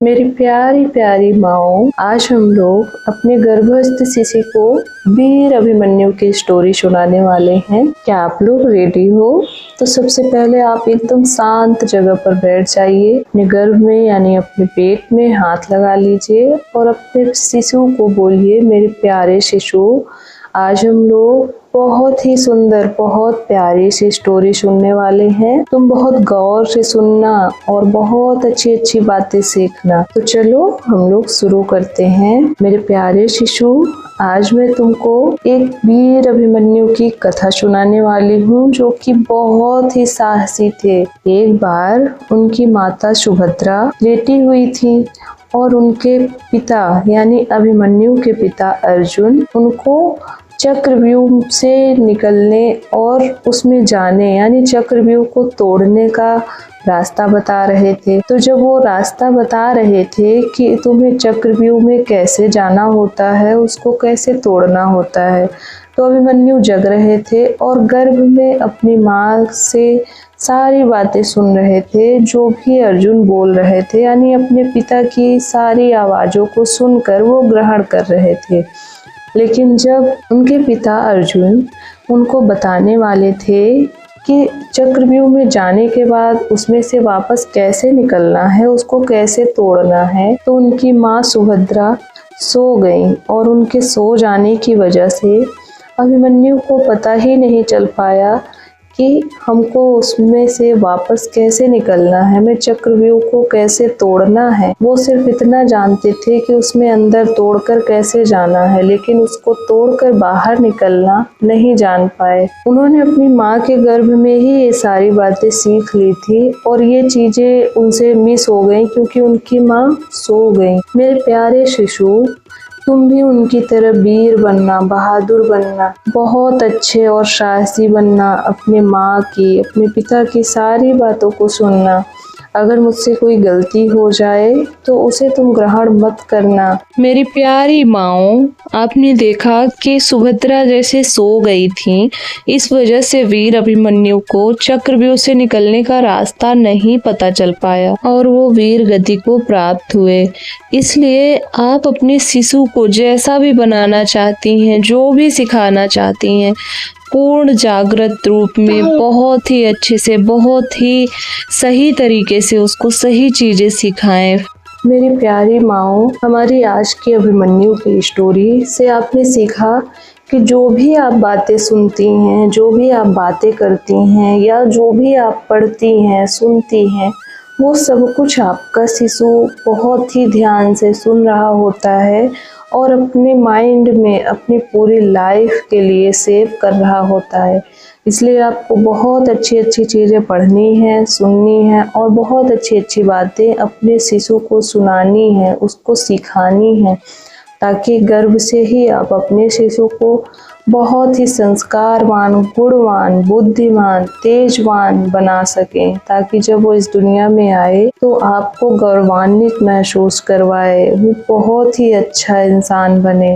मेरी प्यारी प्यारी माओ, आज हम लोग अपने गर्भस्थ शिशु को वीर अभिमन्यु की स्टोरी सुनाने वाले हैं। क्या आप लोग रेडी हो? तो सबसे पहले आप एकदम शांत जगह पर बैठ जाइए। अपने गर्भ में यानी अपने पेट में हाथ लगा लीजिए और अपने शिशु को बोलिए, मेरे प्यारे शिशु, आज हम लोग बहुत ही सुंदर, बहुत प्यारी सी स्टोरी सुनने वाले हैं। तुम बहुत गौर से सुनना और बहुत अच्छी अच्छी बातें सीखना। तो चलो हम लोग शुरू करते हैं। मेरे प्यारे शिशु, आज मैं तुमको एक वीर अभिमन्यु की कथा सुनाने वाली हूँ, जो कि बहुत ही साहसी थे। एक बार उनकी माता सुभद्रा लेटी हुई थी और उनके पिता यानी अभिमन्यु के पिता अर्जुन उनको चक्रव्यूह से निकलने और उसमें जाने यानी चक्रव्यूह को तोड़ने का रास्ता बता रहे थे। तो जब वो रास्ता बता रहे थे कि तुम्हें चक्रव्यूह में कैसे जाना होता है, उसको कैसे तोड़ना होता है, तो अभिमन्यु जग रहे थे और गर्भ में अपनी माँ से सारी बातें सुन रहे थे, जो भी अर्जुन बोल रहे थे, यानी अपने पिता की सारी आवाज़ों को सुनकर वो ग्रहण कर रहे थे। लेकिन जब उनके पिता अर्जुन उनको बताने वाले थे कि चक्रव्यूह में जाने के बाद उसमें से वापस कैसे निकलना है, उसको कैसे तोड़ना है, तो उनकी माँ सुभद्रा सो गई और उनके सो जाने की वजह से अभिमन्यु को पता ही नहीं चल पाया कि हमको उसमें से वापस कैसे निकलना है, हमें चक्रव्यूह को कैसे तोड़ना है। वो सिर्फ इतना जानते थे कि उसमें अंदर तोड़कर कैसे जाना है, लेकिन उसको तोड़कर बाहर निकलना नहीं जान पाए। उन्होंने अपनी माँ के गर्भ में ही ये सारी बातें सीख ली थी और ये चीजें उनसे मिस हो गई क्योंकि उनकी माँ सो गई। मेरे प्यारे शिशु, तुम भी उनकी तरह वीर बनना, बहादुर बनना, बहुत अच्छे और साहसी बनना, अपने माँ की, अपने पिता की सारी बातों को सुनना। अगर मुझसे कोई गलती हो जाए तो उसे तुम ग्रहण मत करना। मेरी प्यारी माओ, आपने देखा कि सुभद्रा जैसे सो गई थी, इस वजह से वीर अभिमन्यु को चक्रव्यूह से निकलने का रास्ता नहीं पता चल पाया और वो वीर गति को प्राप्त हुए। इसलिए आप अपने शिशु को जैसा भी बनाना चाहती हैं, जो भी सिखाना चाहती हैं, पूर्ण जागृत रूप में बहुत ही अच्छे से, बहुत ही सही तरीके से उसको सही चीजें सिखाएं। मेरी प्यारी माओ, हमारी आज की अभिमन्यु की स्टोरी से आपने सीखा कि जो भी आप बातें सुनती हैं, जो भी आप बातें करती हैं या जो भी आप पढ़ती हैं, सुनती हैं, वो सब कुछ आपका शिशु बहुत ही ध्यान से सुन रहा होता है और अपने माइंड में अपनी पूरी लाइफ के लिए सेव कर रहा होता है। इसलिए आपको बहुत अच्छी अच्छी चीज़ें पढ़नी हैं, सुननी हैं और बहुत अच्छी अच्छी बातें अपने शिशु को सुनानी हैं, उसको सिखानी हैं, ताकि गर्भ से ही आप अपने शिशु को बहुत ही संस्कारवान, गुणवान, बुद्धिमान, तेजवान बना सकें, ताकि जब वो इस दुनिया में आए तो आपको गौरवान्वित महसूस करवाए, वो बहुत ही अच्छा इंसान बने।